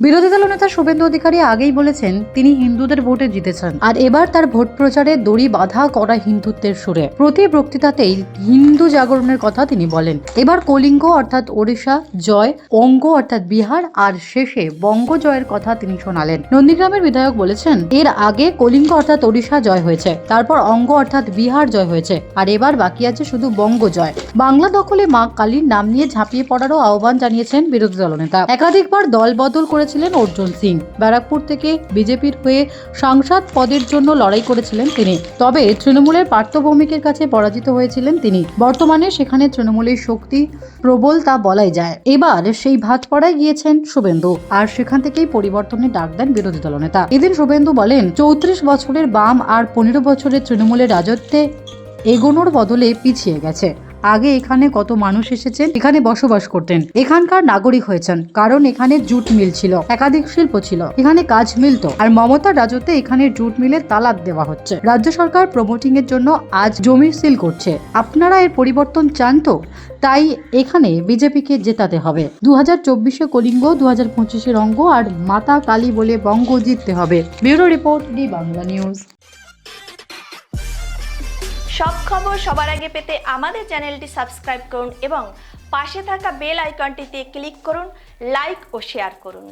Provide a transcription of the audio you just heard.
বিরোধী দলনেতা শুভেন্দু অধিকারী আগেই বলেছেন তিনি হিন্দুদের ভোটে জিতেছেন, আর এবার তার ভোট প্রচারে দড়ি বাঁধা করা হিন্দুত্বের সুরে প্রতি বক্তৃতাতেই হিন্দু জাগরণের কথা তিনি বলেন। এবার কলিঙ্গ অর্থাৎ ওড়িশা জয়, অঙ্গ অর্থাৎ বিহার, আর শেষে বঙ্গ জয়ের কথা তিনি শোনালেন। নন্দীগ্রামের বিধায়ক বলেছেন এর আগে কলিঙ্গ অর্থাৎ ওড়িশা জয় হয়েছে, তারপর অঙ্গ অর্থাৎ বিহার জয় হয়েছে, আর এবার বাকি আছে শুধু বঙ্গ জয়। বাংলা দখলে মা কালীর নাম নিয়ে ঝাঁপিয়ে পড়ারও আহ্বান জানিয়েছেন বিরোধী দলনেতা। একাধিকবার দল বদল করেছিলেন অর্জুন সিং। ব্যারাকপুর থেকে বিজেপির হয়ে সাংসদ পদের জন্য লড়াই করেছিলেন তিনি, তবে তৃণমূলের পার্থ ভৌমিকের কাছে পরাজিত হয়েছিলেন তিনি। বর্তমানে সেখানে তৃণমূলের শক্তি প্রবল তা বলাই যায়। এবার সেই ভাঁজপাড়ায় গিয়েছেন শুভেন্দু, আর সেখান থেকেই পরিবর্তনের ডাক দেন বিরোধী দলনেতা। এদিন শুভেন্দু বলেন 34 বছরের বাম আর 15 বছরের তৃণমূলের রাজত্বে এগোনোর বদলে পিছিয়ে গেছে। আগে এখানে কত মানুষ এসেছেন, এখানে বসবাস করতেন, এখানকার নাগরিক হয়েছেন, কারণ এখানে জুট মিল ছিল, একাধিক শিল্প ছিল, এখানে কাজ মিলতো। আর মমতার রাজত্বে এখানে জুট মিলের তালাক দেওয়া হচ্ছে। রাজ্য সরকার প্রমোটিং এর জন্য আজ জমি সিল করছে। আপনারা এর পরিবর্তন চান তো? তাই এখানে বিজেপিকে জেতাতে হবে। 2024-এ কলিঙ্গ, 2025-এ রঙ্গ, আর মাতা কালী বলে বঙ্গ জিততে হবে। Bureau report, D Bangla news. সব খবর সবার আগে পেতে আমাদের চ্যানেলটি সাবস্ক্রাইব করুন এবং পাশে থাকা বেল আইকনটিতে ক্লিক করুন, লাইক ও শেয়ার করুন।